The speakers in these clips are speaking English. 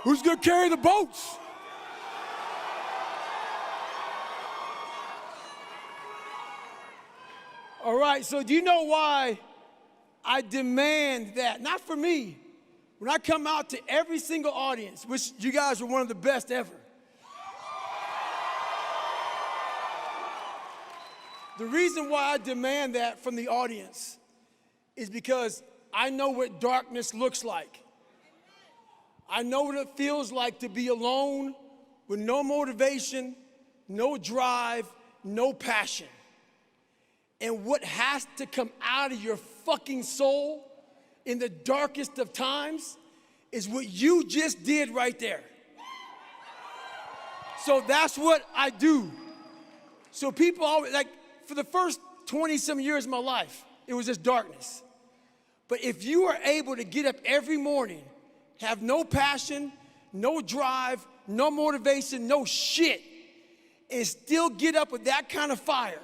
Who's gonna carry the boats? All right, so do you know why I demand that? Not for me. When I come out to every single audience, which you guys are one of the best ever. The reason why I demand that from the audience is because I know what darkness looks like. I know what it feels like to be alone with no motivation, no drive, no passion. And what has to come out of your fucking soul in the darkest of times is what you just did right there. So that's what I do. So people always, like, for the first 20-some years of my life, it was just darkness. But if you are able to get up every morning, have no passion, no drive, no motivation, no shit, and still get up with that kind of fire,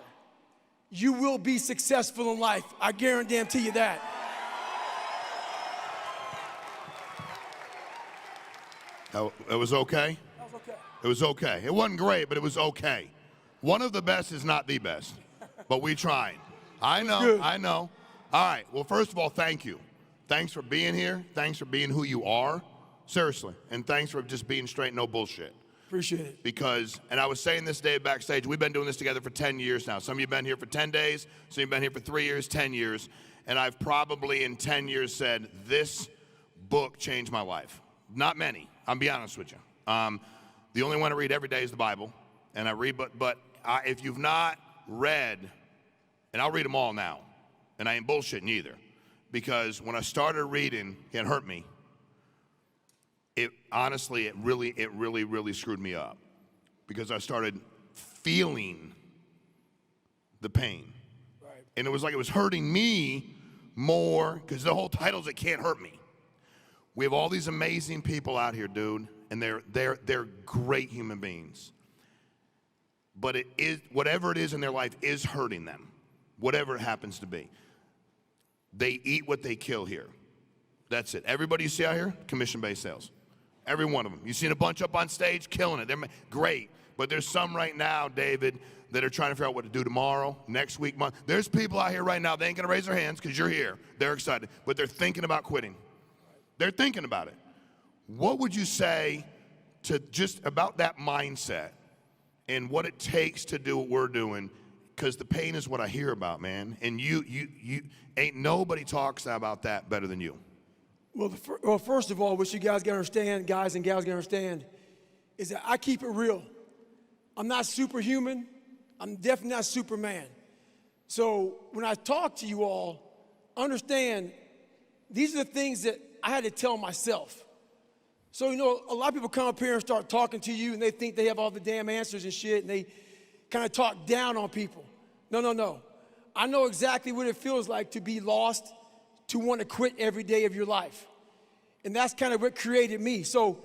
you will be successful in life. I guarantee you that. It was okay? That was okay. It was okay. It wasn't great, but it was okay. One of the best is not the best, but we tried. I know, I know. All right, well, first of all, thank you. Thanks for being here. Thanks for being who you are, seriously. And thanks for just being straight, no bullshit. Appreciate it. Because, and I was saying this day backstage, we've been doing this together for 10 years now. Some of you have been here for 10 days, some of you have been here for 3 years, 10 years. And I've probably in 10 years said, this book changed my life. Not many, I'll be honest with you. The only one I read every day is the Bible. And I read, but if you've not read, and I'll read them all now, and I ain't bullshitting either, because when I started reading, it hurt me. It honestly, it really screwed me up, because I started feeling the pain. Right. And it was like it was hurting me more, because the whole title is It Can't Hurt Me. We have all these amazing people out here, dude, and they're great human beings. But it is, whatever it is in their life is hurting them, whatever it happens to be. They eat what they kill here. That's it. Everybody you see out here, commission-based sales. Every one of them. You've seen a bunch up on stage, killing it. They're great. But there's some right now, David, that are trying to figure out what to do tomorrow, next week, month. There's people out here right now, they ain't going to raise their hands because you're here. They're excited. But they're thinking about quitting. They're thinking about it. What would you say to just about that mindset and what it takes to do what we're doing? Because the pain is what I hear about, man. And you ain't nobody talks about that better than you. Well, first of all, what you guys gotta understand, guys and gals gotta understand, is that I keep it real. I'm not superhuman. I'm definitely not Superman. So when I talk to you all, understand these are the things that I had to tell myself. So, you know, a lot of people come up here and start talking to you and they think they have all the damn answers and shit, and they kind of talk down on people. No. I know exactly what it feels like to be lost, to want to quit every day of your life. And that's kind of what created me. So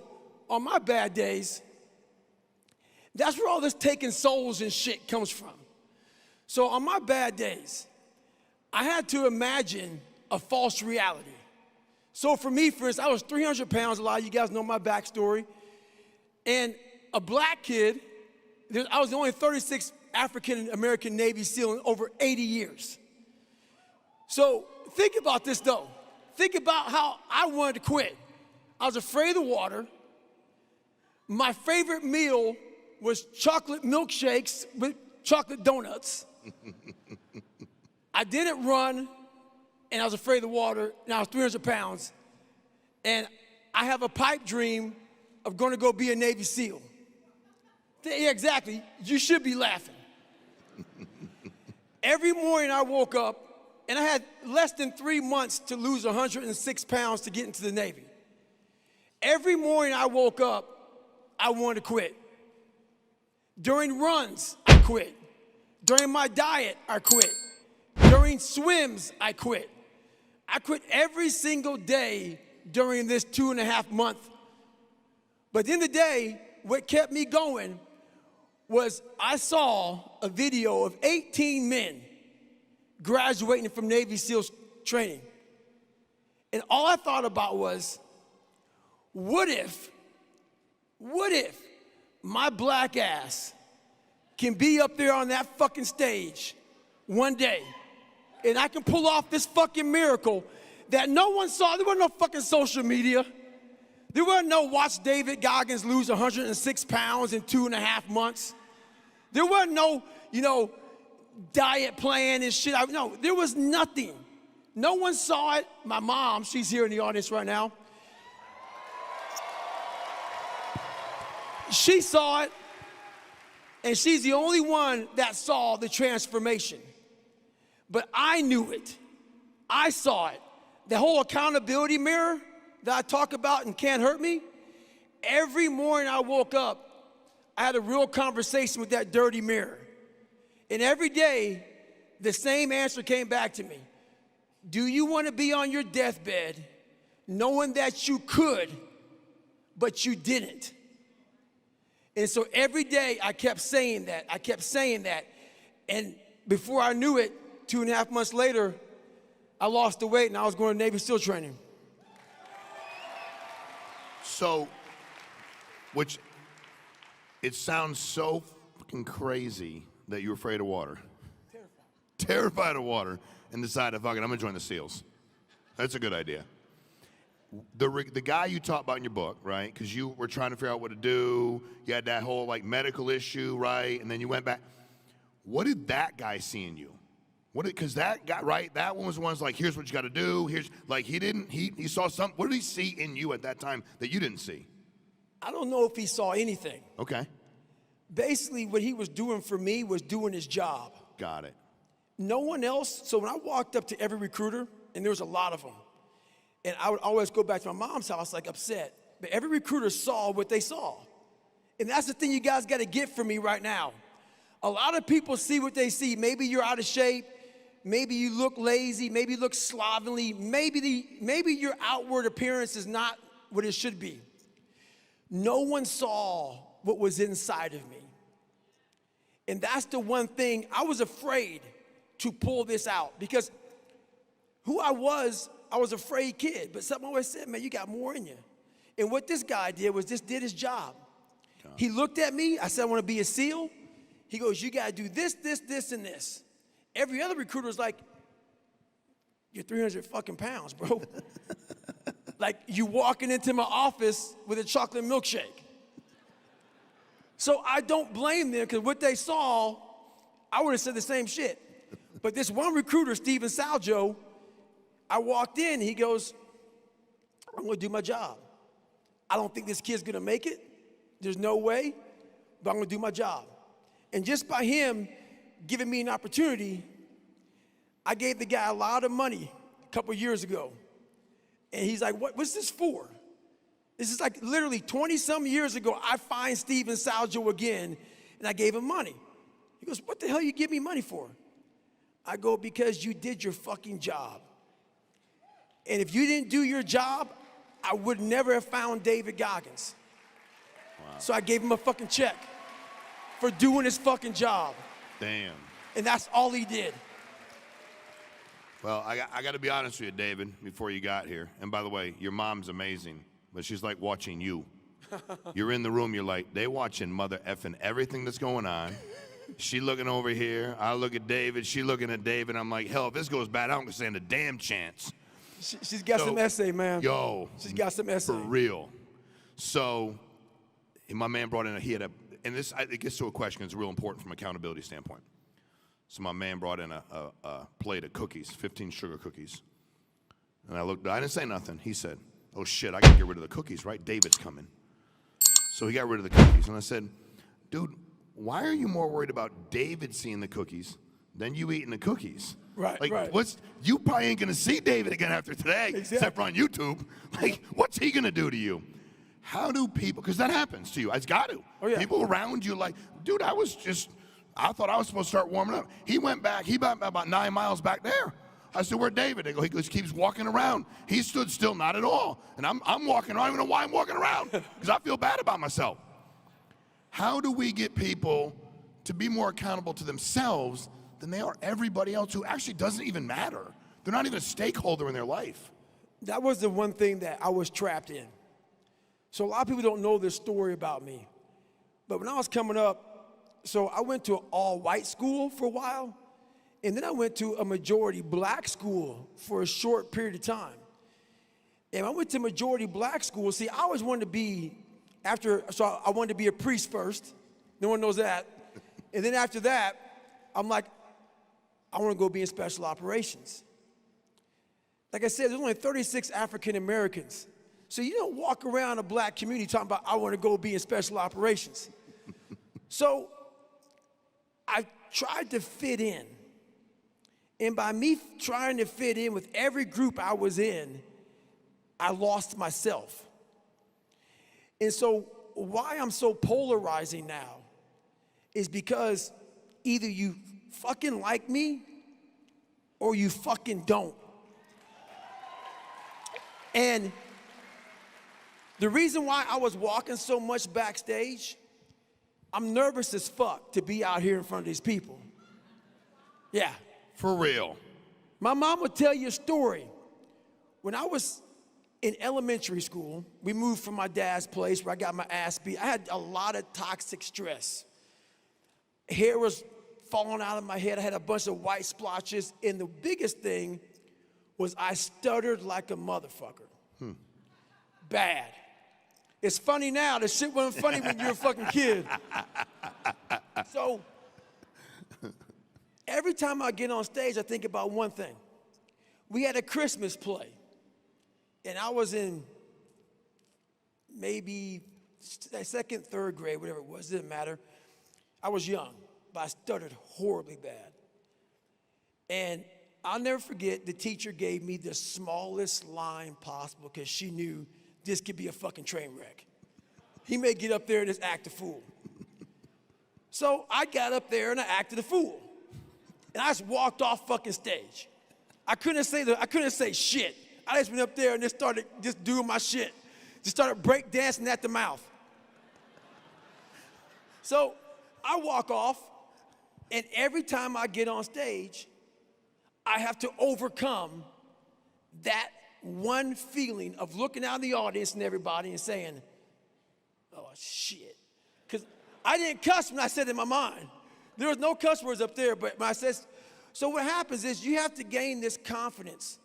on my bad days, that's where all this taking souls and shit comes from. So on my bad days, I had to imagine a false reality. So for me, for instance, I was 300 pounds. A lot of you guys know my backstory. And a black kid, I was the only 36th African-American Navy SEAL in over 80 years. So think about this, though. Think about how I wanted to quit. I was afraid of the water. My favorite meal was chocolate milkshakes with chocolate donuts. I didn't run, and I was afraid of the water, and I was 300 pounds. And I have a pipe dream of going to go be a Navy SEAL. Yeah, exactly. You should be laughing. Every morning I woke up, and I had less than 3 months to lose 106 pounds to get into the Navy. Every morning I woke up, I wanted to quit. During runs, I quit. During my diet, I quit. During swims, I quit. I quit every single day during this 2.5 month. But at the end of the day, what kept me going was I saw a video of 18 men graduating from Navy SEALs training. And all I thought about was, what if What if my black ass can be up there on that fucking stage one day and I can pull off this fucking miracle that no one saw? There wasn't no fucking social media. There wasn't no watch David Goggins lose 106 pounds in 2.5 months. There wasn't no, diet plan and shit. No, there was nothing. No one saw it. My mom, she's here in the audience right now. She saw it, and she's the only one that saw the transformation. But I knew it. I saw it. The whole accountability mirror that I talk about and Can't Hurt Me, every morning I woke up, I had a real conversation with that dirty mirror. And every day, the same answer came back to me. Do you want to be on your deathbed knowing that you could, but you didn't? And so every day I kept saying that. I kept saying that. And before I knew it, 2.5 months later, I lost the weight and I was going to Navy SEAL training. So, which, it sounds so fucking crazy that you're afraid of water. Terrified of water, and decided, fuck it, I'm gonna join the SEALs. That's a good idea. The guy you talk about in your book, right? Because you were trying to figure out what to do. You had that whole medical issue, right? And then you went back. What did that guy see in you? Because that guy, right? That one was the one's like, here's what you got to do. Here's he saw something. What did he see in you at that time that you didn't see? I don't know if he saw anything. Okay. Basically, what he was doing for me was doing his job. Got it. No one else. So when I walked up to every recruiter, and there was a lot of them, and I would always go back to my mom's house upset. But every recruiter saw what they saw. And that's the thing you guys got to get from me right now. A lot of people see what they see. Maybe you're out of shape. Maybe you look lazy. Maybe you look slovenly. Maybe your outward appearance is not what it should be. No one saw what was inside of me. And that's the one thing I was afraid to pull this out, because who I was a afraid kid, but something always said, man, you got more in you. And what this guy did was just did his job. He looked at me, I said, I want to be a SEAL. He goes, you got to do this, this, this, and this. Every other recruiter was like, you're 300 fucking pounds, bro. Like you walking into my office with a chocolate milkshake. So I don't blame them, because what they saw, I would have said the same shit. But this one recruiter, Steven Saljo, I walked in, he goes, I'm gonna do my job. I don't think this kid's gonna make it. There's no way, but I'm gonna do my job. And just by him giving me an opportunity, I gave the guy a lot of money a couple years ago. And he's like, what's this for? This is like literally 20-some years ago, I find Steven Saljo again, and I gave him money. He goes, what the hell you give me money for? I go, because you did your fucking job. And if you didn't do your job, I would never have found David Goggins. Wow. So I gave him a fucking check for doing his fucking job. Damn. And that's all he did. Well, I got to be honest with you, David, before you got here. And by the way, your mom's amazing, but she's like watching you. You're in the room, you're like, they watching mother effing everything that's going on. She looking over here, I look at David, she looking at David. I'm like, hell, if this goes bad, I don't stand a damn chance. She's got some essay, man. Yo. She's got some essay. For real. So, my man brought in and this, it gets to a question that's real important from an accountability standpoint. So my man brought in a plate of cookies, 15 sugar cookies. And I didn't say nothing. He said, oh shit, I gotta get rid of the cookies, right? David's coming. So he got rid of the cookies. And I said, dude, why are you more worried about David seeing the cookies than you eating the cookies? Right, like, right. You probably ain't gonna see David again after today, except for on YouTube. Like, what's he gonna do to you? How do people, because that happens to you. It's got to. Oh, yeah. People around you like, dude, I thought I was supposed to start warming up. He went back, about 9 miles back there. I said, where'd David? They go, he just keeps walking around. He stood still, not at all. And I'm walking around, I don't even know why I'm walking around, because I feel bad about myself. How do we get people to be more accountable to themselves than they are everybody else who actually doesn't even matter? They're not even a stakeholder in their life. That was the one thing that I was trapped in. So a lot of people don't know this story about me. But when I was coming up, so I went to an all-white school for a while, and then I went to a majority black school for a short period of time. And when I went to majority black school, see, I always wanted to be, so I wanted to be a priest first. No one knows that. And then after that, I'm like, I want to go be in special operations. Like I said, there's only 36 African Americans. So you don't walk around a black community talking about, I want to go be in special operations. So I tried to fit in. And by me trying to fit in with every group I was in, I lost myself. And so why I'm so polarizing now is because either you fucking like me or you fucking don't. And the reason why I was walking so much backstage, I'm nervous as fuck to be out here in front of these people. Yeah. For real. My mom would tell you a story. When I was in elementary school, we moved from my dad's place where I got my ass beat. I had a lot of toxic stress. Hair was falling out of my head. I had a bunch of white splotches. And the biggest thing was I stuttered like a motherfucker. Bad. It's funny now. The shit wasn't funny when you were a fucking kid. So every time I get on stage, I think about one thing. We had a Christmas play. And I was in maybe second, third grade, whatever it was, it didn't matter. I was young, but I stuttered horribly bad. And I'll never forget, the teacher gave me the smallest line possible because she knew this could be a fucking train wreck. He may get up there and just act a fool. So I got up there and I acted a fool. And I just walked off fucking stage. I couldn't say shit. I just went up there and just started just doing my shit. Just started break dancing at the mouth. So I walk off, and every time I get on stage, I have to overcome that one feeling of looking out in the audience and everybody and saying, oh, shit. Because I didn't cuss when I said it in my mind. There was no cuss words up there, but when I said, so what happens is you have to gain this confidence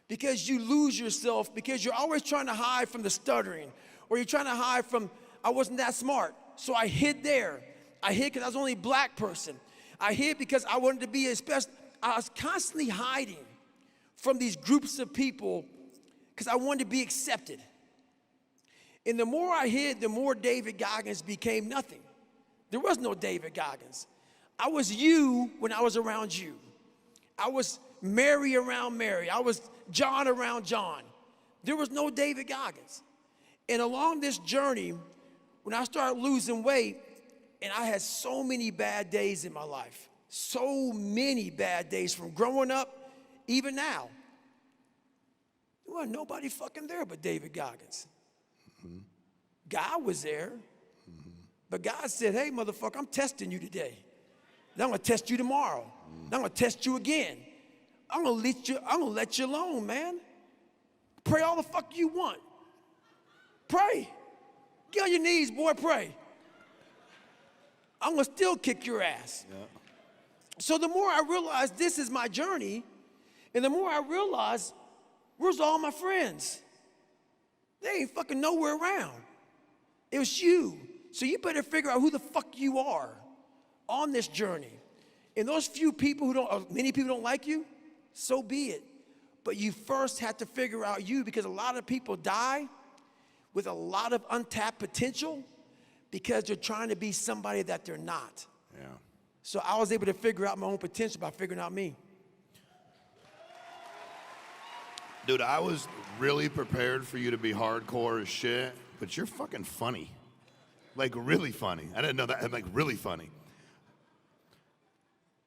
because you lose yourself because you're always trying to hide from the stuttering or you're trying to hide from, I wasn't that smart. So I hid there. I hid because I was the only black person. I hid because I wanted to be a special, I was constantly hiding from these groups of people because I wanted to be accepted. And the more I hid, the more David Goggins became nothing. There was no David Goggins. I was you when I was around you. I was Mary around Mary. I was John around John. There was no David Goggins. And along this journey, when I started losing weight, and I had so many bad days in my life, so many bad days from growing up, even now. There wasn't nobody fucking there but David Goggins. Mm-hmm. God was there, but God said, hey, motherfucker, I'm testing you today. Then I'm gonna test you tomorrow. Then I'm gonna test you again. I'm gonna let you alone, man. Pray all the fuck you want. Pray. Get on your knees, boy, pray. I'm gonna still kick your ass. Yeah. So the more I realized this is my journey, and the more I realized, where's all my friends? They ain't fucking nowhere around. It was you. So you better figure out who the fuck you are on this journey. And those few people many people don't like you, so be it. But you first have to figure out you, because a lot of people die with a lot of untapped potential because they're trying to be somebody that they're not. Yeah. So I was able to figure out my own potential by figuring out me. Dude, I was really prepared for you to be hardcore as shit, but you're fucking funny. Like, really funny. I didn't know that. Like, really funny.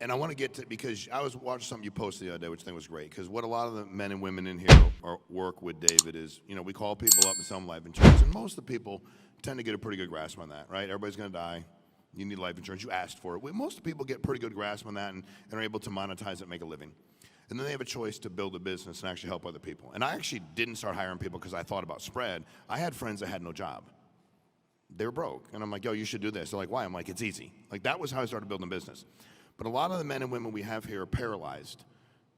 And I want to get to, because I was watching something you posted the other day, which I think was great, because what a lot of the men and women in here work with David is, you know, we call people up and sell them life insurance, and most of the people tend to get a pretty good grasp on that, right? Everybody's going to die. You need life insurance. You asked for it. Most of the people get a pretty good grasp on that and are able to monetize it and make a living. And then they have a choice to build a business and actually help other people. And I actually didn't start hiring people because I thought about spread. I had friends that had no job. They were broke. And I'm like, yo, you should do this. They're like, why? I'm like, it's easy. Like, that was how I started building a business. But a lot of the men and women we have here are paralyzed.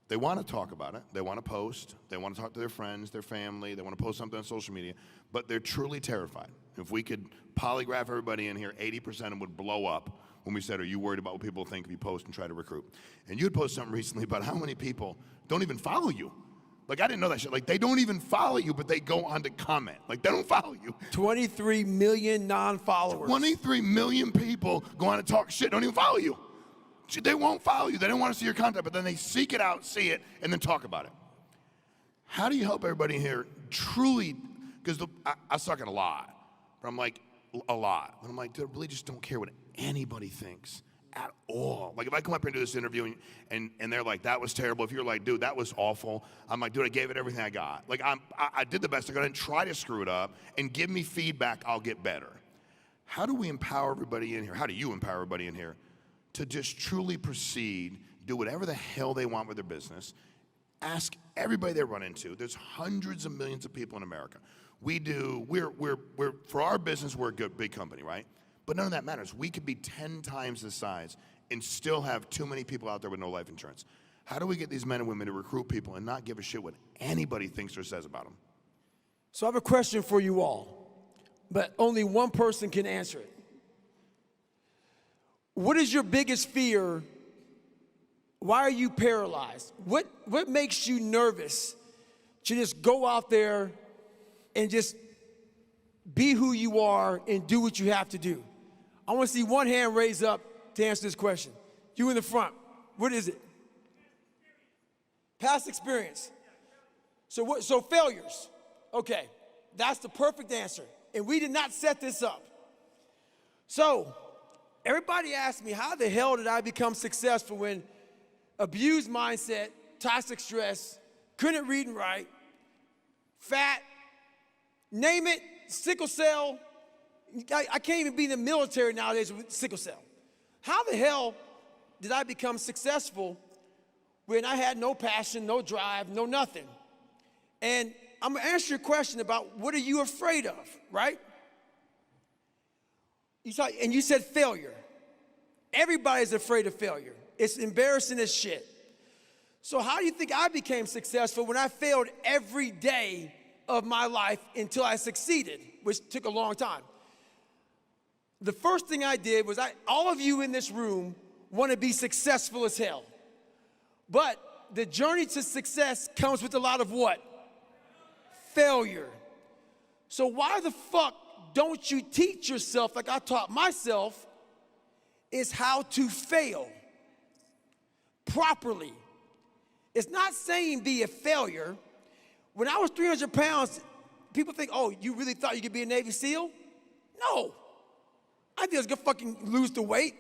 They want to talk about it. They want to post. They want to talk to their friends, their family. They want to post something on social media. But they're truly terrified. If we could polygraph everybody in here, 80% of them would blow up when we said, are you worried about what people think if you post and try to recruit? And you'd post something recently about how many people don't even follow you. Like, I didn't know that shit. Like, they don't even follow you, but they go on to comment. Like, they don't follow you. 23 million non-followers. 23 million people go on to talk shit, don't even follow you. They won't follow you. They don't want to see your content, but then they seek it out, see it, and then talk about it. How do you help everybody here truly, because I suck at a lot, but I'm like, a lot. But I'm like, dude, I really just don't care what anybody thinks at all. Like, if I come up here and do this interview and they're like, that was terrible. If you're like, dude, that was awful. I'm like, dude, I gave it everything I got. Like, I did the best I could and try to screw it up and give me feedback, I'll get better. How do we empower everybody in here? How do you empower everybody in here to just truly proceed, do whatever the hell they want with their business, ask everybody they run into? There's hundreds of millions of people in America. We're for our business, we're a good, big company, right? But none of that matters. We could be 10 times the size and still have too many people out there with no life insurance. How do we get these men and women to recruit people and not give a shit what anybody thinks or says about them? So I have a question for you all, but only one person can answer it. What is your biggest fear? Why are you paralyzed? What makes you nervous to just go out there and just be who you are and do what you have to do? I want to see one hand raised up to answer this question. You in the front. What is it? Past experience. So failures. Okay, that's the perfect answer. And we did not set this up. So everybody asked me, how the hell did I become successful when abused mindset, toxic stress, couldn't read and write, fat, name it, sickle cell. I can't even be in the military nowadays with sickle cell. How the hell did I become successful when I had no passion, no drive, no nothing? And I'm gonna answer your question about what are you afraid of, right? And you said failure. Everybody's afraid of failure. It's embarrassing as shit. So how do you think I became successful when I failed every day of my life until I succeeded, which took a long time? The first thing I did was all of you in this room want to be successful as hell. But the journey to success comes with a lot of what? Failure. So why the fuck don't you teach yourself, like I taught myself, is how to fail properly? It's not saying be a failure. When I was 300 pounds, people think, oh, you really thought you could be a Navy SEAL? No. I think I was gonna fucking lose the weight.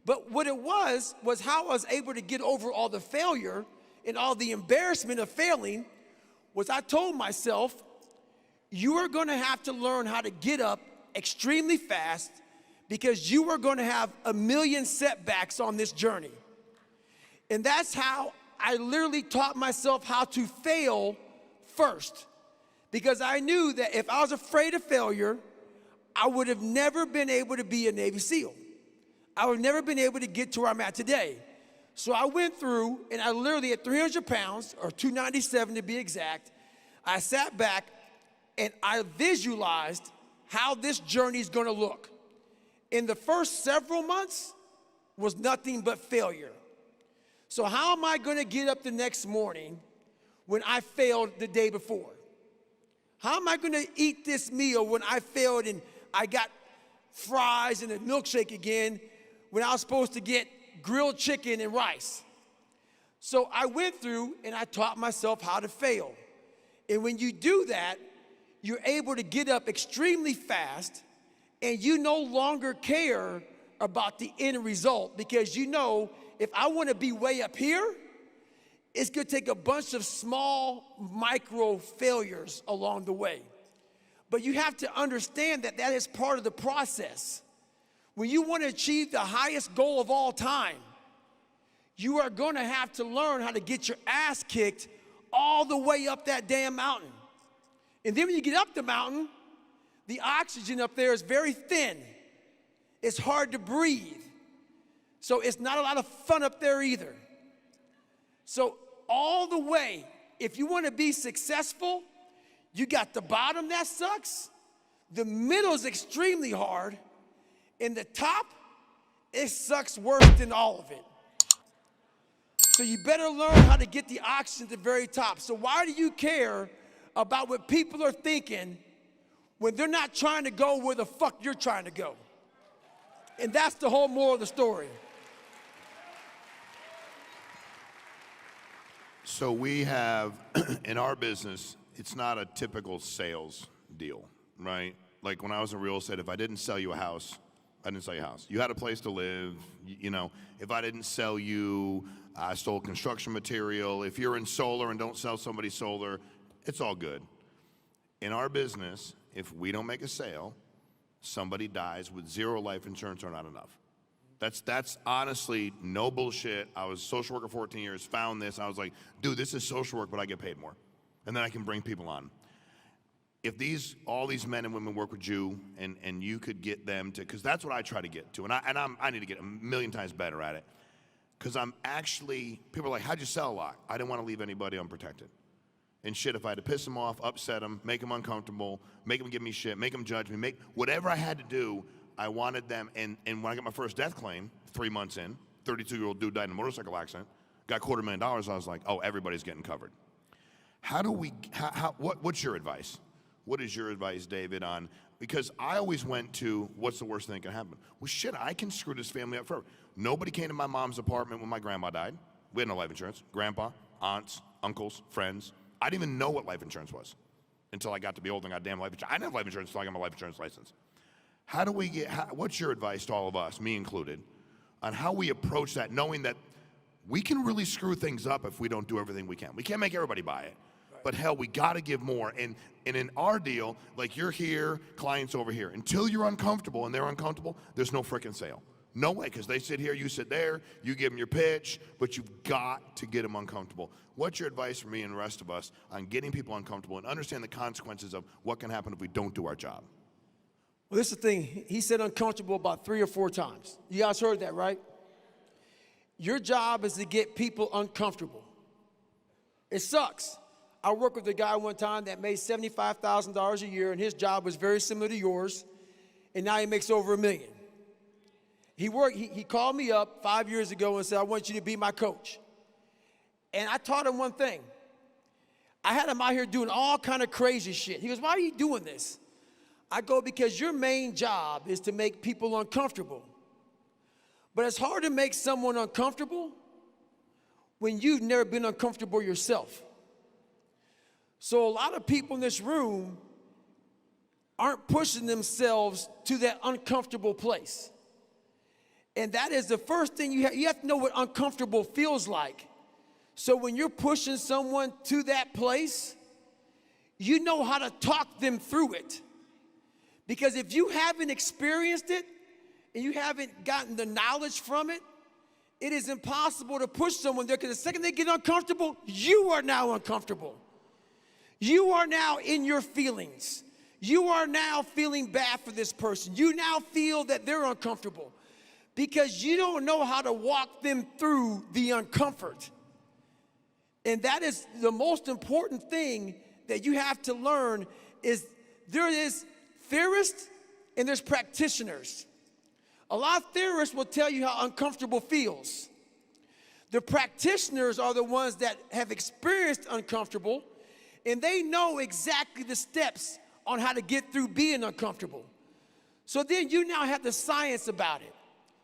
But what it was how I was able to get over all the failure and all the embarrassment of failing was I told myself, you are gonna have to learn how to get up extremely fast because you are gonna have a million setbacks on this journey. And that's how I literally taught myself how to fail first. Because I knew that if I was afraid of failure, I would have never been able to be a Navy SEAL. I would have never been able to get to where I'm at today. So I went through, and I literally at 300 pounds, or 297 to be exact, I sat back and I visualized how this journey is gonna look. In the first several months was nothing but failure. So how am I gonna get up the next morning when I failed the day before? How am I gonna eat this meal when I failed and I got fries and a milkshake again when I was supposed to get grilled chicken and rice? So I went through and I taught myself how to fail. And when you do that, you're able to get up extremely fast and you no longer care about the end result because you know if I want to be way up here, it's going to take a bunch of small micro failures along the way. But you have to understand that that is part of the process. When you want to achieve the highest goal of all time, you are gonna have to learn how to get your ass kicked all the way up that damn mountain. And then when you get up the mountain, the oxygen up there is very thin. It's hard to breathe. So it's not a lot of fun up there either. So all the way, if you want to be successful, you got the bottom that sucks, the middle is extremely hard, and the top, it sucks worse than all of it. So you better learn how to get the oxygen at the very top. So why do you care about what people are thinking when they're not trying to go where the fuck you're trying to go? And that's the whole moral of the story. So we have, in our business, it's not a typical sales deal, right? Like when I was in real estate, if I didn't sell you a house, I didn't sell you a house. You had a place to live, you know. If I didn't sell you, I stole construction material. If you're in solar and don't sell somebody solar, it's all good. In our business, if we don't make a sale, somebody dies with zero life insurance or not enough. That's honestly no bullshit. I was a social worker 14 years, found this. I was like, dude, this is social work, but I get paid more. And then I can bring people on. If all these men and women work with you and you could get them to, because that's what I try to get to. And I need to get a million times better at it. Because I'm actually, people are like, how'd you sell a lot? I didn't want to leave anybody unprotected. And shit, if I had to piss them off, upset them, make them uncomfortable, make them give me shit, make them judge me, make whatever I had to do, I wanted them. And when I got my first death claim, 3 months in, 32-year-old dude died in a motorcycle accident, got $250,000, I was like, oh, everybody's getting covered. What's your advice? What is your advice, David, on, because I always went to, what's the worst thing that can happen? Well, shit, I can screw this family up forever. Nobody came to my mom's apartment when my grandma died. We had no life insurance. Grandpa, aunts, uncles, friends. I didn't even know what life insurance was until I got to be old and got damn life insurance. I didn't have life insurance until I got my life insurance license. What's your advice to all of us, me included, on how we approach that, knowing that we can really screw things up if we don't do everything we can. We can't make everybody buy it. But hell, we got to give more. And in our deal, like you're here, clients over here. Until you're uncomfortable and they're uncomfortable, there's no frickin' sale. No way, because they sit here, you sit there, you give them your pitch, but you've got to get them uncomfortable. What's your advice for me and the rest of us on getting people uncomfortable and understand the consequences of what can happen if we don't do our job? Well, this is the thing. He said uncomfortable about 3 or 4 times. You guys heard that, right? Your job is to get people uncomfortable. It sucks. I worked with a guy one time that made $75,000 a year, and his job was very similar to yours, and now he makes over $1 million. He called me up 5 years ago and said, I want you to be my coach. And I taught him one thing. I had him out here doing all kind of crazy shit. He goes, why are you doing this? I go, because your main job is to make people uncomfortable. But it's hard to make someone uncomfortable when you've never been uncomfortable yourself. So a lot of people in this room aren't pushing themselves to that uncomfortable place. And that is the first thing you have to know what uncomfortable feels like. So when you're pushing someone to that place, you know how to talk them through it. Because if you haven't experienced it and you haven't gotten the knowledge from it, it is impossible to push someone there, because the second they get uncomfortable, you are now uncomfortable. You are now in your feelings. You are now feeling bad for this person. You now feel that they're uncomfortable because you don't know how to walk them through the uncomfort. And that is the most important thing that you have to learn. Is there is theorists and there's practitioners. A lot of theorists will tell you how uncomfortable feels. The practitioners are the ones that have experienced uncomfortable, and they know exactly the steps on how to get through being uncomfortable. So then you now have the science about it.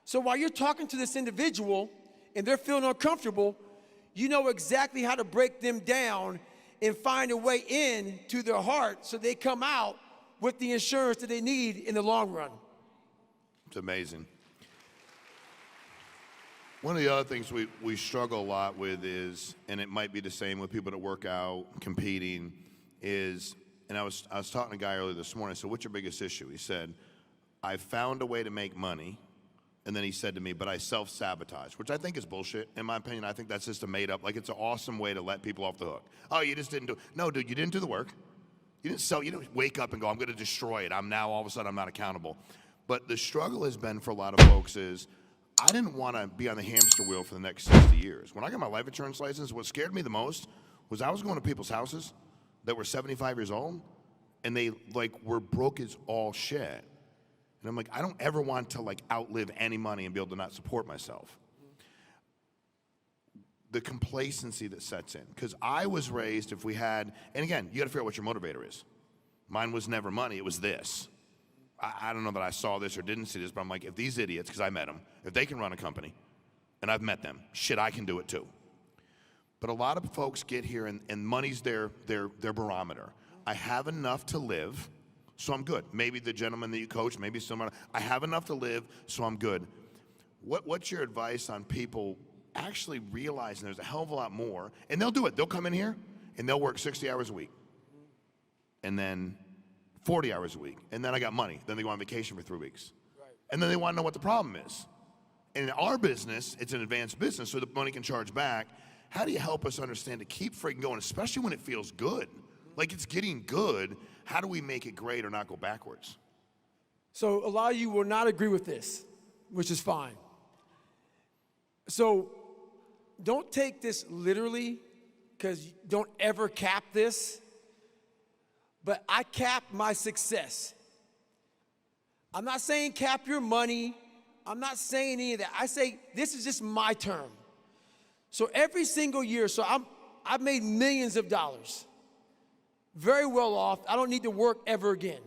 So while you're talking to this individual and they're feeling uncomfortable, you know exactly how to break them down and find a way in to their heart so they come out with the insurance that they need in the long run. It's amazing. One of the other things we struggle a lot with is, and it might be the same with people that work out, competing, is, and I was talking to a guy earlier this morning, I said, what's your biggest issue? He said, I found a way to make money, And then he said to me, but I self-sabotage, which I think is bullshit. In my opinion, I think that's just a made-up, like it's an awesome way to let people off the hook. Oh, you just didn't do it. No, dude, you didn't do the work. You didn't wake up and go, I'm going to destroy it. All of a sudden, I'm not accountable. But the struggle has been for a lot of folks is, I didn't want to be on the hamster wheel for the next 60 years. When I got my life insurance license, what scared me the most was I was going to people's houses that were 75 years old, and they like were broke as all shit. And I'm like, I don't ever want to like outlive any money and be able to not support myself. The complacency that sets in. Because I was raised, if we had, and again, you got to figure out what your motivator is. Mine was never money, it was this. I don't know that I saw this or didn't see this, but I'm like, if these idiots, because I met them, if they can run a company, and I've met them, shit, I can do it too. But a lot of folks get here and money's their barometer. I have enough to live, so I'm good. Maybe the gentleman that you coach, maybe someone, I have enough to live, so I'm good. What's your advice on people actually realizing there's a hell of a lot more, and they'll do it. They'll come in here, and they'll work 60 hours a week, and then 40 hours a week, and then I got money. Then they go on vacation for 3 weeks. Right. And then they want to know what the problem is. And in our business, it's an advanced business, so the money can charge back. How do you help us understand to keep freaking going, especially when it feels good? Like it's getting good. How do we make it great or not go backwards? So a lot of you will not agree with this, which is fine. So don't take this literally, because don't ever cap this. But I cap my success. I'm not saying cap your money. I'm not saying any of that. I say this is just my term. So every single year, I've made millions of dollars. Very well off. I don't need to work ever again.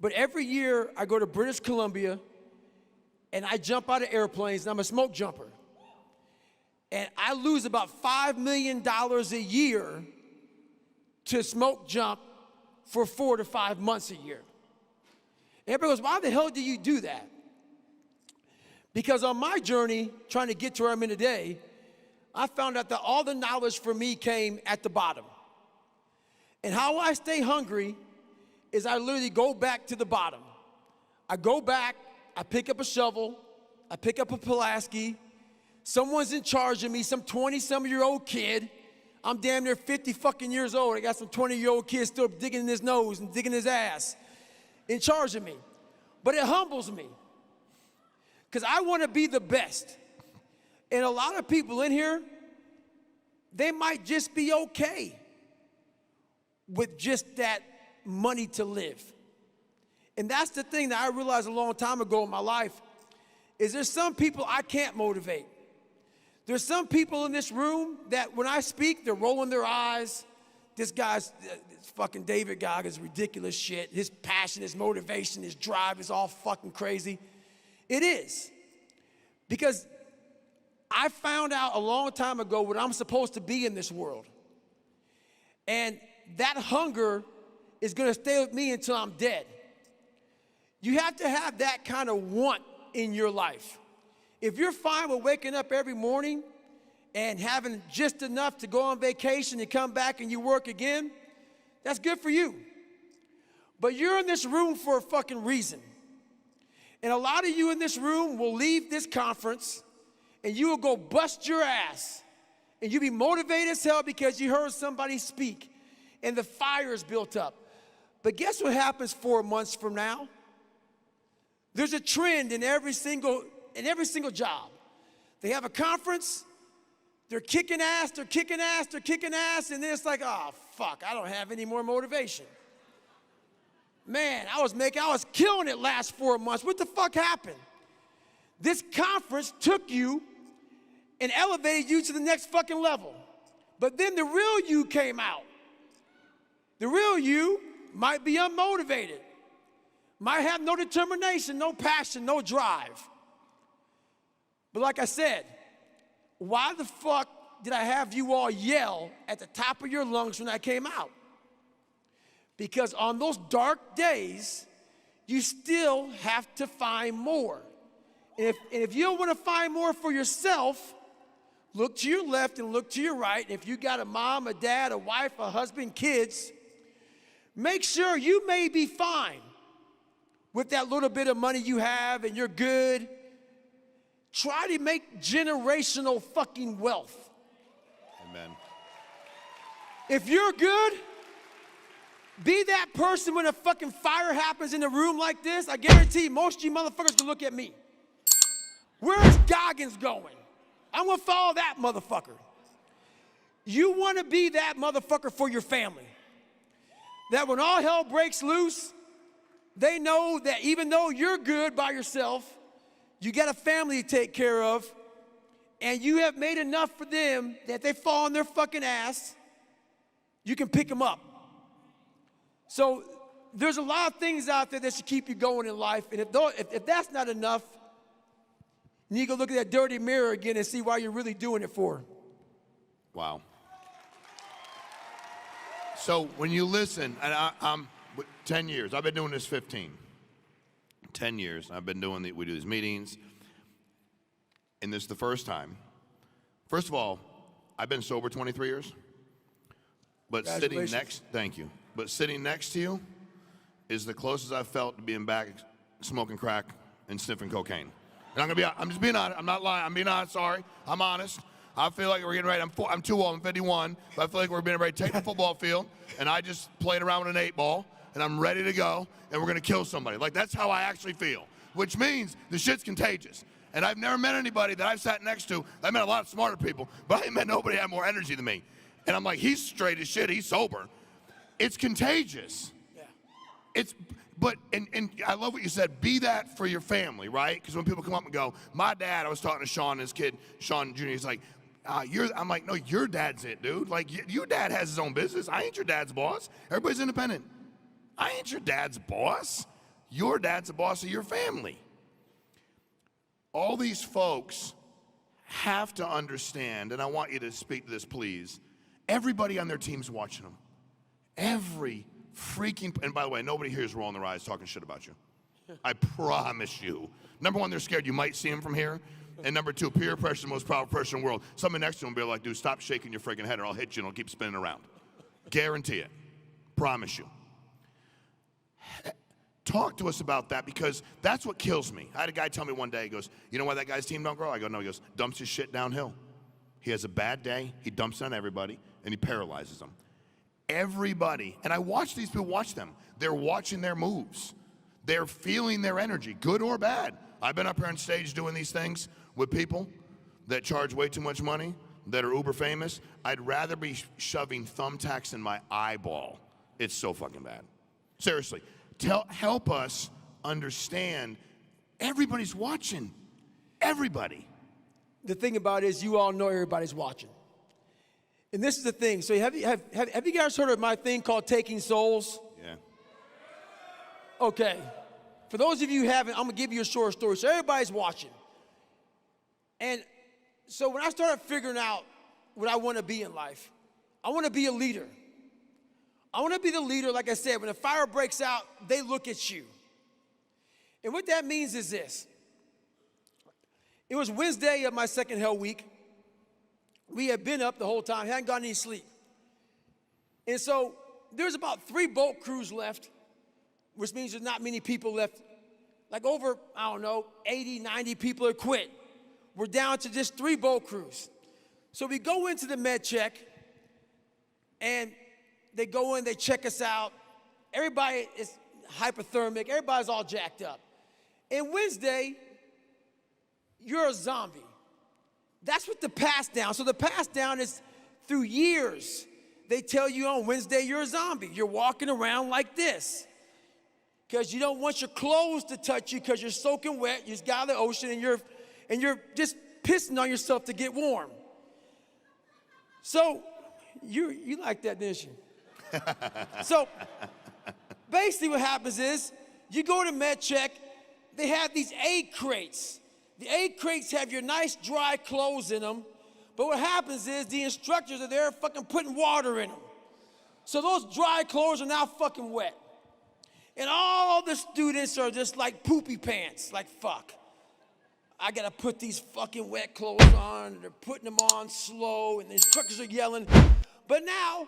But every year I go to British Columbia and I jump out of airplanes, and I'm a smoke jumper. And I lose about $5 million a year to smoke jump for 4 to 5 months a year. And everybody goes, why the hell do you do that? Because on my journey, trying to get to where I'm in today, I found out that all the knowledge for me came at the bottom. And how I stay hungry is I literally go back to the bottom. I go back, I pick up a shovel, I pick up a Pulaski, someone's in charge of me, some 20-some-year-old kid. I'm damn near 50 fucking years old. I got some 20-year-old kid still digging in his nose and digging his ass in charge of me. But it humbles me because I want to be the best. And a lot of people in here, they might just be okay with just that money to live. And that's the thing that I realized a long time ago in my life, is there's some people I can't motivate. There's some people in this room that when I speak, they're rolling their eyes. This guy's, this fucking David Goggins, ridiculous shit. His passion, his motivation, his drive is all fucking crazy. It is. Because I found out a long time ago what I'm supposed to be in this world. And that hunger is going to stay with me until I'm dead. You have to have that kind of want in your life. If you're fine with waking up every morning and having just enough to go on vacation and come back and you work again, that's good for you. But you're in this room for a fucking reason. And a lot of you in this room will leave this conference and you will go bust your ass. And you'll be motivated as hell because you heard somebody speak and the fire is built up. But guess what happens 4 months from now? There's a trend in every single job. They have a conference, they're kicking ass, and then it's like, oh, fuck, I don't have any more motivation. Man, I was killing it last 4 months. What the fuck happened? This conference took you and elevated you to the next fucking level. But then the real you came out. The real you might be unmotivated, might have no determination, no passion, no drive. But like I said, why the fuck did I have you all yell at the top of your lungs when I came out? Because on those dark days, you still have to find more. And if you don't want to find more for yourself, look to your left and look to your right. And if you got a mom, a dad, a wife, a husband, kids, make sure you may be fine with that little bit of money you have and you're good. Try to make generational fucking wealth. Amen. If you're good, be that person when a fucking fire happens in a room like this. I guarantee most of you motherfuckers can look at me. Where's Goggins going? I'm gonna follow that motherfucker. You wanna be that motherfucker for your family. That when all hell breaks loose, they know that even though you're good by yourself, you got a family to take care of, and you have made enough for them that they fall on their fucking ass, you can pick them up. So there's a lot of things out there that should keep you going in life, and if that's not enough, you need to go look at that dirty mirror again and see why you're really doing it for. Wow. So when you listen, and I'm 10 years, I've been doing this 15. 10 years, I've been doing, we do these meetings, and this is the first time. First of all, I've been sober 23 years, but sitting next, thank you, but sitting next to you is the closest I've felt to being back smoking crack and sniffing cocaine. And I'm just being honest, I'm not lying, I'm being honest, sorry, I'm honest. I feel like we're getting ready, I'm too old, I'm 51, but I feel like we're getting ready to take the football field, and I just played around with an 8-ball, and I'm ready to go, and we're gonna kill somebody. Like, that's how I actually feel, which means the shit's contagious. And I've never met anybody that I've sat next to, I met a lot of smarter people, but I ain't met nobody that had more energy than me. And I'm like, he's straight as shit, he's sober. It's contagious. Yeah. And I love what you said, be that for your family, right? Because when people come up and go, my dad, I was talking to Sean and his kid, Sean Jr., he's like, I'm like, no, your dad's it, dude. Like, your dad has his own business. I ain't your dad's boss. Everybody's independent. I ain't your dad's boss. Your dad's the boss of your family. All these folks have to understand, and I want you to speak to this, please. Everybody on their team's watching them. Every freaking, and by the way, nobody here is rolling their eyes talking shit about you. I promise you. Number one, they're scared you might see them from here. And number two, peer pressure is the most powerful pressure in the world. Someone next to them will be like, dude, stop shaking your freaking head or I'll hit you and I'll keep spinning around. Guarantee it. Promise you. Talk to us about that, because that's what kills me. I had a guy tell me one day, he goes, you know why that guy's team don't grow? I go, no. He goes, dumps his shit downhill. He has a bad day, he dumps on everybody, and he paralyzes them. Everybody, and I watch these people, watch them. They're watching their moves. They're feeling their energy, good or bad. I've been up here on stage doing these things with people that charge way too much money, that are uber famous. I'd rather be shoving thumbtacks in my eyeball. It's so fucking bad. Seriously. Help us understand. Everybody's watching. Everybody. The thing about it is, you all know everybody's watching. And this is the thing. So have you guys heard of my thing called Taking Souls? Yeah. Okay. For those of you who haven't, I'm gonna give you a short story. So everybody's watching. And so when I started figuring out what I want to be in life, I want to be a leader. I want to be the leader, like I said, when a fire breaks out, they look at you. And what that means is this. It was Wednesday of my second hell week. We had been up the whole time, hadn't gotten any sleep. And so there's about 3 boat crews left, which means there's not many people left. Like over, I don't know, 80, 90 people have quit. We're down to just 3 boat crews. So we go into the med check, and they go in, they check us out. Everybody is hypothermic. Everybody's all jacked up. And Wednesday, you're a zombie. That's what the pass down. So the pass down is through years. They tell you on Wednesday you're a zombie. You're walking around like this because you don't want your clothes to touch you because you're soaking wet. You just got out of the ocean and you're just pissing on yourself to get warm. So you like that, didn't you? So basically what happens is you go to med check, they have these aid crates. The aid crates have your nice dry clothes in them, but what happens is the instructors are there fucking putting water in them. So those dry clothes are now fucking wet. And all the students are just like poopy pants, like fuck. I gotta put these fucking wet clothes on, and they're putting them on slow, and the instructors are yelling. But now,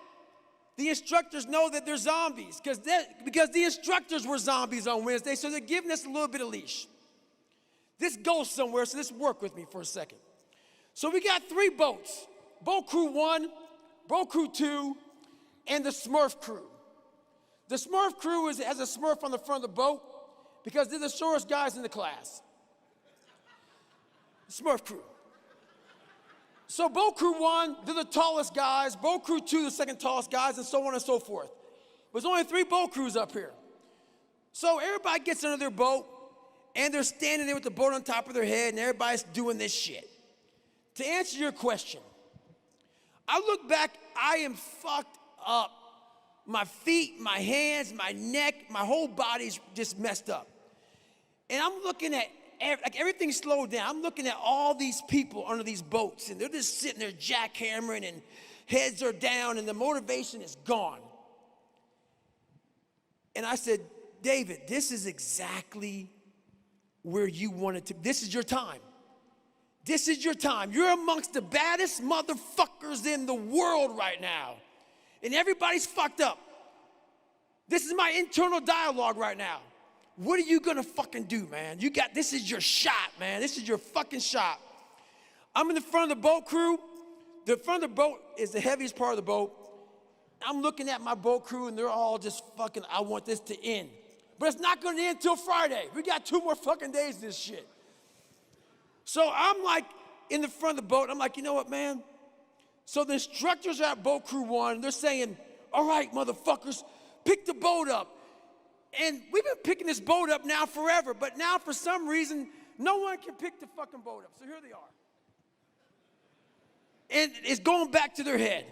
the instructors know that they're zombies because the instructors were zombies on Wednesday, so they're giving us a little bit of leash. This goes somewhere, so let's work with me for a second. So we got 3 boats. Boat Crew 1, Boat Crew 2, and the Smurf Crew. The Smurf Crew has a Smurf on the front of the boat because they're the shortest guys in the class. Smurf Crew. So Boat Crew 1, they're the tallest guys. Boat Crew 2, the second tallest guys, and so on and so forth. There's only 3 boat crews up here. So everybody gets under their boat, and they're standing there with the boat on top of their head, and everybody's doing this shit. To answer your question, I look back, I am fucked up. My feet, my hands, my neck, my whole body's just messed up. And I'm looking at, like everything slowed down. I'm looking at all these people under these boats, and they're just sitting there jackhammering, and heads are down, and the motivation is gone. And I said, David, this is exactly where you wanted to. This is your time. This is your time. You're amongst the baddest motherfuckers in the world right now. And everybody's fucked up. This is my internal dialogue right now. What are you gonna fucking do, man? This is your shot, man. This is your fucking shot. I'm in the front of the boat crew. The front of the boat is the heaviest part of the boat. I'm looking at my boat crew, and they're all just fucking, I want this to end. But it's not gonna end until Friday. We got 2 more fucking days of this shit. So I'm like in the front of the boat, I'm like, you know what, man? So the instructors are at Boat Crew 1, they're saying, all right, motherfuckers, pick the boat up. And we've been picking this boat up now forever, but now for some reason, no one can pick the fucking boat up. So here they are. And it's going back to their head.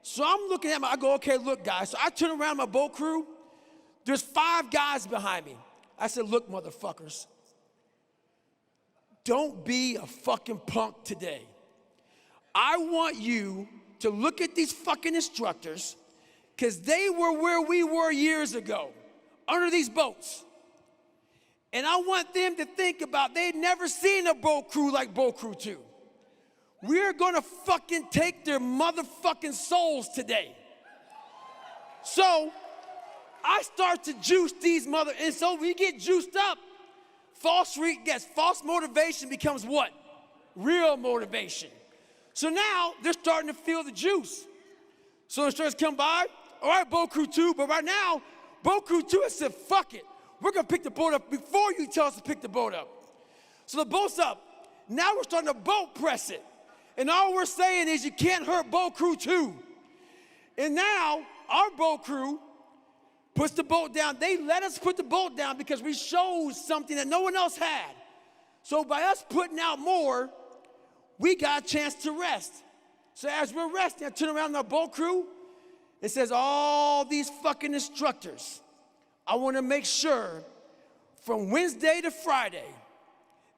So I'm looking at I go, okay, look, guys. So I turn around my boat crew. There's 5 guys behind me. I said, look, motherfuckers, don't be a fucking punk today. I want you to look at these fucking instructors, because they were where we were years ago, under these boats. And I want them to think about, they'd never seen a boat crew like Boat Crew 2. We're gonna fucking take their motherfucking souls today. So I start to juice these and so we get juiced up. False motivation becomes what? Real motivation. So now they're starting to feel the juice. So the instructors come by, all right, Boat Crew 2, but right now, Boat Crew 2 has said, fuck it. We're gonna pick the boat up before you tell us to pick the boat up. So the boat's up. Now we're starting to boat press it. And all we're saying is you can't hurt Boat Crew 2. And now our boat crew puts the boat down. They let us put the boat down because we showed something that no one else had. So by us putting out more, we got a chance to rest. So as we're resting, I turn around to our boat crew. It says, all these fucking instructors, I want to make sure from Wednesday to Friday,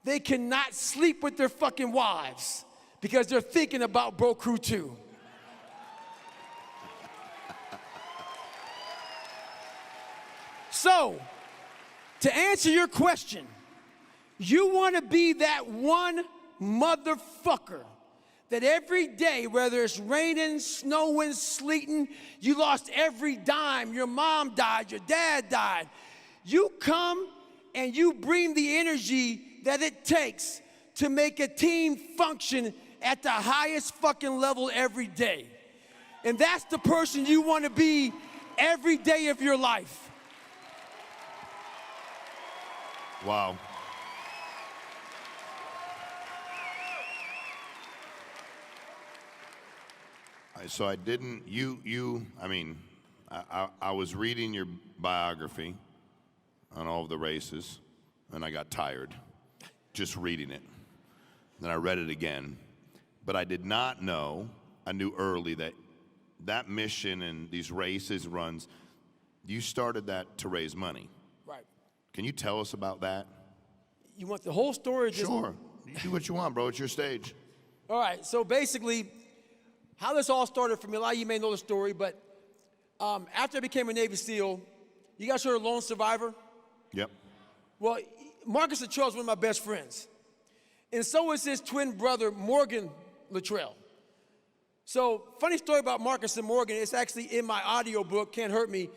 they cannot sleep with their fucking wives because they're thinking about Boat Crew 2. So, to answer your question, you want to be that one motherfucker that every day, whether it's raining, snowing, sleeting, you lost every dime, your mom died, your dad died. You come and you bring the energy that it takes to make a team function at the highest fucking level every day. And that's the person you want to be every day of your life. Wow. So I didn't, I was reading your biography on all of the races, and I got tired just reading it. Then I read it again. But I did not know, I knew early that mission and these races, runs, you started that to raise money. Right. Can you tell us about that? You want the whole story? Or just... Sure. You do what you want, bro. It's your stage. All right. So basically, how this all started for me, a lot of you may know the story, but after I became a Navy SEAL, you guys heard of Lone Survivor? Yep. Well, Marcus Luttrell is one of my best friends. And so is his twin brother, Morgan Luttrell. So, funny story about Marcus and Morgan, it's actually in my audio book, Can't Hurt Me,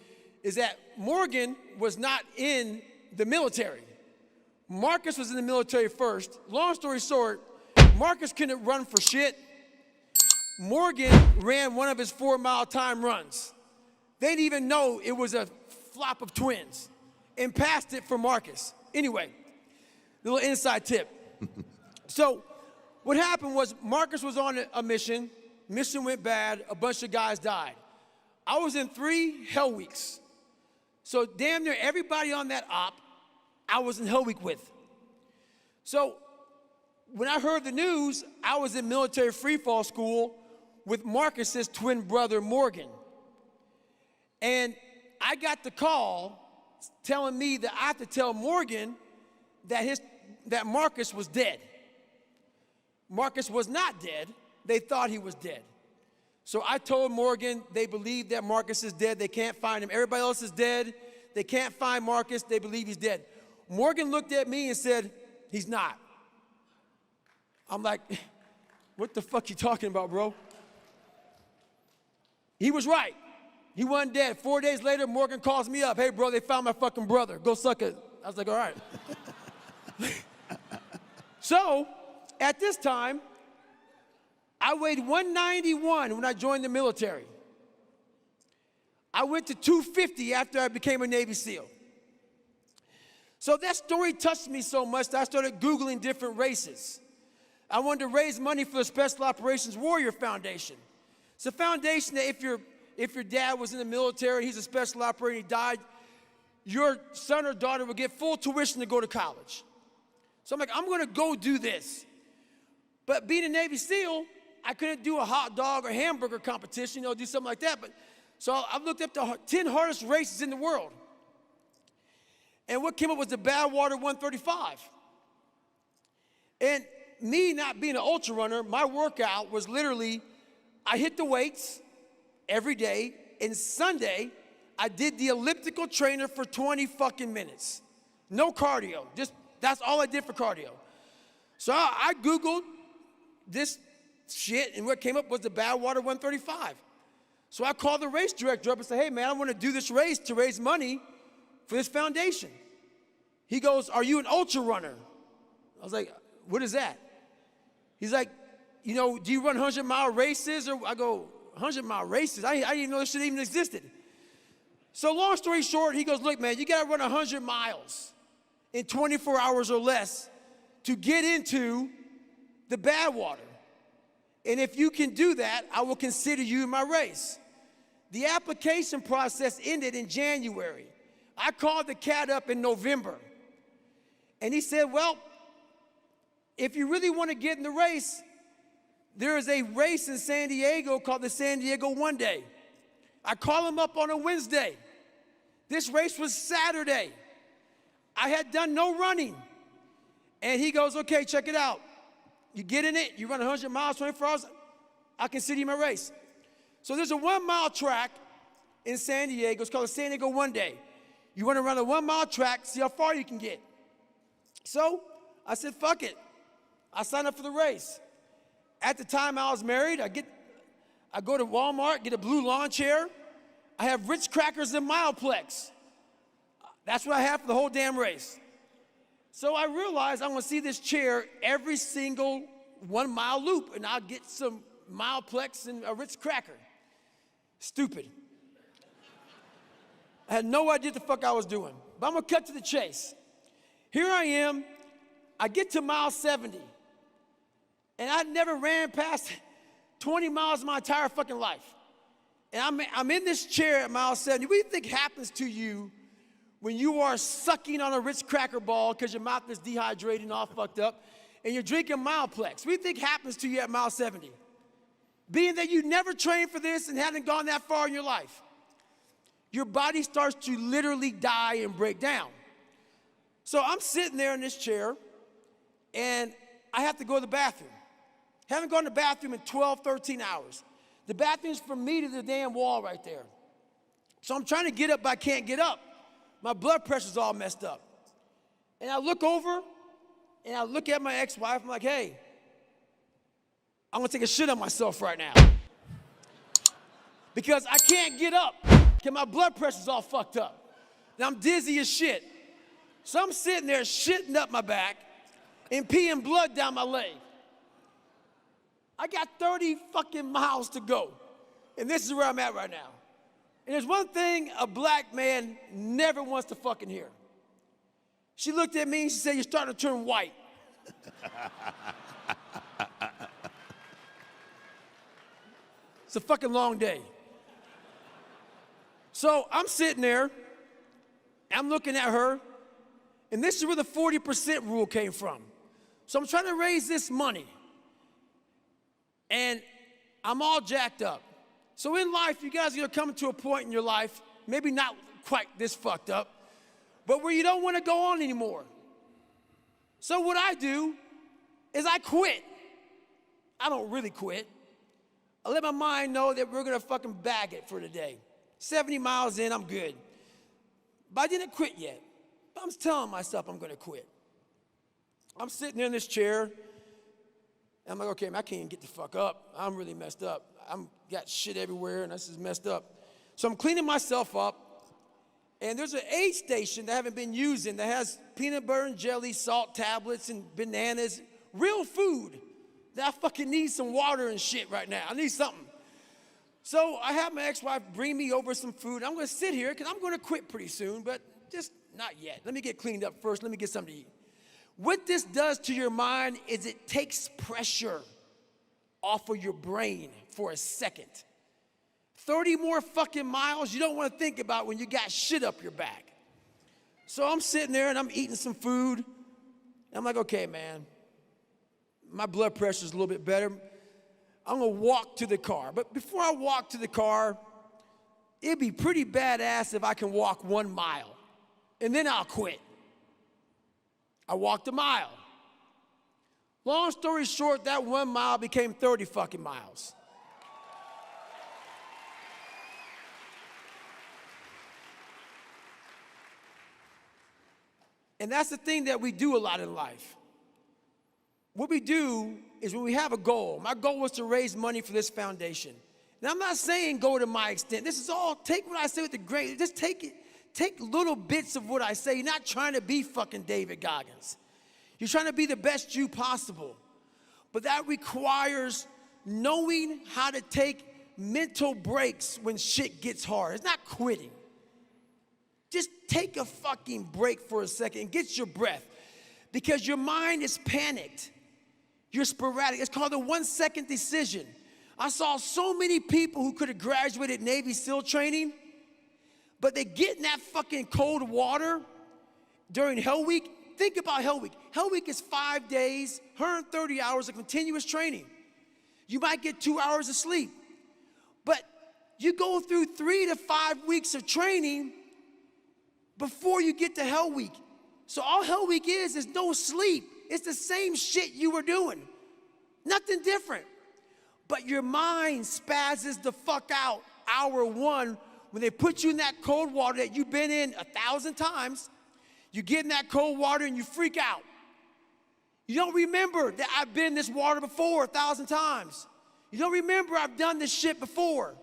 is that Morgan was not in the military. Marcus was in the military first. Long story short, Marcus couldn't run for shit. Morgan ran one of his 4-mile time runs. They didn't even know it was a flop of twins and passed it for Marcus. Anyway, little inside tip. So what happened was Marcus was on a mission. Mission went bad. A bunch of guys died. I was in 3 hell weeks. So damn near everybody on that op, I was in hell week with. So when I heard the news, I was in military freefall school with Marcus's twin brother, Morgan. And I got the call telling me that I had to tell Morgan that Marcus was dead. Marcus was not dead. They thought he was dead. So I told Morgan they believe that Marcus is dead. They can't find him. Everybody else is dead. They can't find Marcus. They believe he's dead. Morgan looked at me and said, he's not. I'm like, what the fuck you talking about, bro? He was right. He wasn't dead. 4 days later, Morgan calls me up. Hey, bro, they found my fucking brother. Go suck it. I was like, all right. So, at this time, I weighed 191 when I joined the military. I went to 250 after I became a Navy SEAL. So that story touched me so much that I started Googling different races. I wanted to raise money for the Special Operations Warrior Foundation. It's a foundation that if your dad was in the military, he's a special operator, he died, your son or daughter would get full tuition to go to college. So I'm like, I'm gonna go do this. But being a Navy SEAL, I couldn't do a hot dog or hamburger competition, do something like that. But so I looked up the 10 hardest races in the world. And what came up was the Badwater 135. And me not being an ultra runner, my workout was literally, I hit the weights every day, and Sunday, I did the elliptical trainer for 20 fucking minutes. No cardio, that's all I did for cardio. So I Googled this shit, and what came up was the Badwater 135. So I called the race director up and said, hey man, I want to do this race to raise money for this foundation. He goes, are you an ultra runner? I was like, what is that? He's like, do you run 100-mile races? Or I go, 100-mile races? I didn't even know this shit even existed. So long story short, he goes, look man, you gotta run 100 miles in 24 hours or less to get into the Badwater. And if you can do that, I will consider you in my race. The application process ended in January. I called the cat up in November. And he said, well, if you really want to get in the race, there is a race in San Diego called the San Diego One Day. I call him up on a Wednesday. This race was Saturday. I had done no running. And he goes, okay, check it out. You get in it, you run 100 miles, 24 hours, I consider you my race. So there's a 1-mile track in San Diego. It's called the San Diego One Day. You want to run a 1-mile track, see how far you can get. So I said, fuck it. I signed up for the race. At the time I was married, I go to Walmart, get a blue lawn chair. I have Ritz crackers and Mileplex. That's what I have for the whole damn race. So I realized I'm gonna see this chair every single 1-mile loop, and I'll get some Mileplex and a Ritz cracker. Stupid. I had no idea what the fuck I was doing. But I'm gonna cut to the chase. Here I am, I get to mile 70, and I never ran past 20 miles in my entire fucking life. And I'm in this chair at mile 70. What do you think happens to you when you are sucking on a Ritz cracker ball because your mouth is dehydrated and all fucked up, and you're drinking Mileplex? What do you think happens to you at mile 70? Being that you never trained for this and hadn't gone that far in your life, your body starts to literally die and break down. So I'm sitting there in this chair, and I have to go to the bathroom. Haven't gone to the bathroom in 12, 13 hours. The bathroom's from me to the damn wall right there. So I'm trying to get up, but I can't get up. My blood pressure's all messed up. And I look over, and I look at my ex-wife. I'm like, hey, I'm gonna take a shit on myself right now. Because I can't get up, because my blood pressure's all fucked up. And I'm dizzy as shit. So I'm sitting there shitting up my back and peeing blood down my leg. I got 30 fucking miles to go. And this is where I'm at right now. And there's one thing a black man never wants to fucking hear. She looked at me and she said, "You're starting to turn white." It's a fucking long day. So I'm sitting there, I'm looking at her, and this is where the 40% rule came from. So I'm trying to raise this money, and I'm all jacked up. So in life, you guys are gonna come to a point in your life, maybe not quite this fucked up, but where you don't wanna go on anymore. So what I do is I quit. I don't really quit. I let my mind know that we're gonna fucking bag it for today. 70 miles in, I'm good. But I didn't quit yet. But I'm telling myself I'm gonna quit. I'm sitting there in this chair, and I'm like, okay, man, I can't even get the fuck up. I'm really messed up. I'm got shit everywhere, and this is messed up. So I'm cleaning myself up, and there's an aid station that I haven't been using that has peanut butter and jelly, salt tablets, and bananas, real food that I fucking need some water and shit right now. I need something. So I have my ex-wife bring me over some food. I'm gonna sit here because I'm gonna quit pretty soon, but just not yet. Let me get cleaned up first. Let me get something to eat. What this does to your mind is it takes pressure off of your brain for a second. 30 more fucking miles you don't want to think about when you got shit up your back. So I'm sitting there and I'm eating some food. And I'm like, okay, man, my blood pressure's a little bit better. I'm gonna walk to the car. But before I walk to the car, it'd be pretty badass if I can walk 1 mile. And then I'll quit. I walked a mile. Long story short, that 1 mile became 30 fucking miles. And that's the thing that we do a lot in life. What we do is when we have a goal. My goal was to raise money for this foundation. Now, I'm not saying go to my extent. This is all, take what I say with the grain. Just take it. Take little bits of what I say. You're not trying to be fucking David Goggins. You're trying to be the best you possible. But that requires knowing how to take mental breaks when shit gets hard. It's not quitting. Just take a fucking break for a second and get your breath. Because your mind is panicked. You're sporadic. It's called a 1 second decision. I saw so many people who could have graduated Navy SEAL training, but they get in that fucking cold water during Hell Week. Think about Hell Week. Hell Week is 5 days, 130 hours of continuous training. You might get 2 hours of sleep, but you go through 3 to 5 weeks of training before you get to Hell Week. So all Hell Week is no sleep. It's the same shit you were doing. Nothing different. But your mind spazzes the fuck out hour 1 when they put you in that cold water that you've been in 1,000 times. You get in that cold water and you freak out. You don't remember that I've been in this water before 1,000 times. You don't remember I've done this shit before.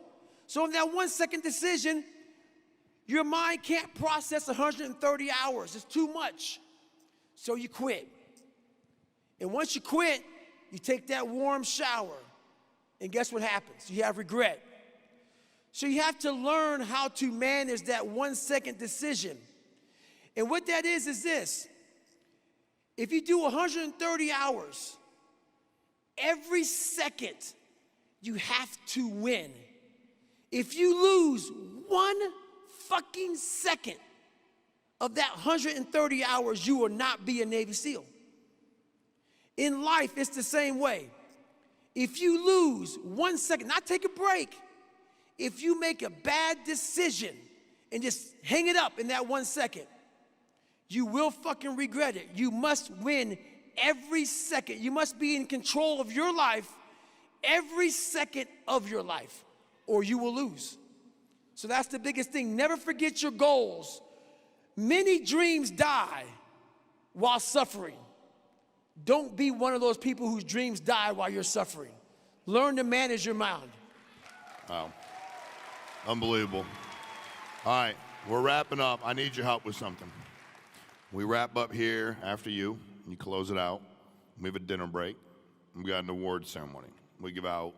So in that 1 second decision, your mind can't process 130 hours. It's too much. So you quit. And once you quit, you take that warm shower. And guess what happens? You have regret. So you have to learn how to manage that 1 second decision. And what that is this. If you do 130 hours, every second you have to win. If you lose 1 fucking second of that 130 hours, you will not be a Navy SEAL. In life, it's the same way. If you lose 1 second, not take a break, if you make a bad decision and just hang it up in that 1 second, you will fucking regret it. You must win every second. You must be in control of your life every second of your life, or you will lose. So that's the biggest thing. Never forget your goals. Many dreams die while suffering. Don't be one of those people whose dreams die while you're suffering. Learn to manage your mind. Wow. Unbelievable. All right, we're wrapping up. I need your help with something. We wrap up here after you close it out. We have a dinner break. We got an award ceremony. We give out,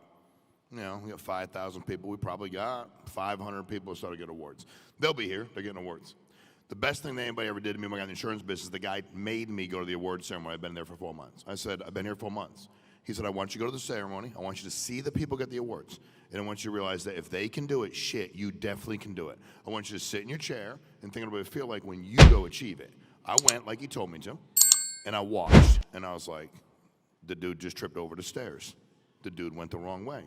we got 5,000 people. We probably got 500 people who start to get awards. They'll be here. They're getting awards. The best thing that anybody ever did to me when I got in the insurance business, the guy made me go to the award ceremony. I've been there for 4 months. I said, I've been here 4 months. He said, I want you to go to the ceremony. I want you to see the people get the awards. And I want you to realize that if they can do it, shit, you definitely can do it. I want you to sit in your chair and think about what it feel like when you go achieve it. I went like he told me to, and I watched, and I was like, the dude just tripped over the stairs. The dude went the wrong way.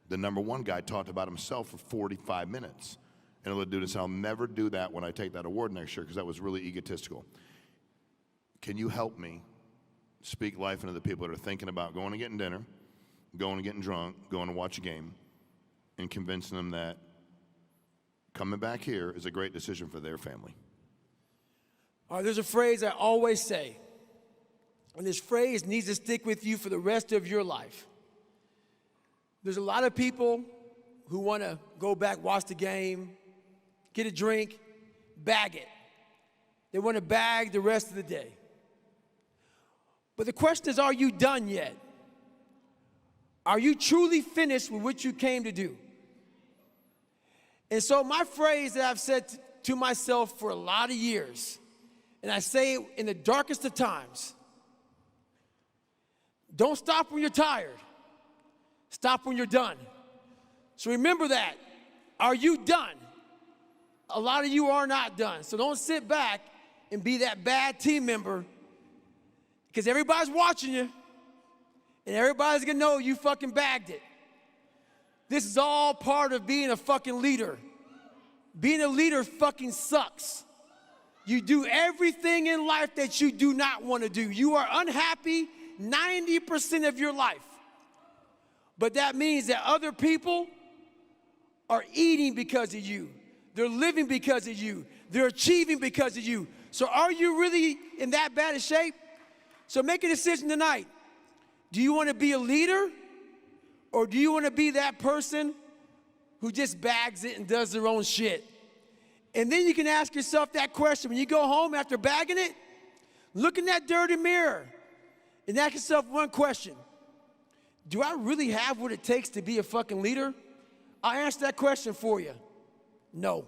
The number one guy talked about himself for 45 minutes. And the dude said, I'll never do that when I take that award next year because that was really egotistical. Can you help me speak life into the people that are thinking about going and getting dinner, going and getting drunk, going to watch a game, and convincing them that coming back here is a great decision for their family? There's a phrase I always say, and this phrase needs to stick with you for the rest of your life. There's a lot of people who want to go back, watch the game, get a drink, bag it. They want to bag the rest of the day. But the question is, are you done yet? Are you truly finished with what you came to do? And so my phrase that I've said to myself for a lot of years, and I say it in the darkest of times, don't stop when you're tired. Stop when you're done. So remember that. Are you done? A lot of you are not done. So don't sit back and be that bad team member, because everybody's watching you and everybody's gonna know you fucking bagged it. This is all part of being a fucking leader. Being a leader fucking sucks. You do everything in life that you do not want to do. You are unhappy 90% of your life. But that means that other people are eating because of you. They're living because of you. They're achieving because of you. So are you really in that bad of shape? So make a decision tonight. Do you want to be a leader, or do you want to be that person who just bags it and does their own shit? And then you can ask yourself that question. When you go home after bagging it, look in that dirty mirror and ask yourself one question. Do I really have what it takes to be a fucking leader? I'll answer that question for you. No.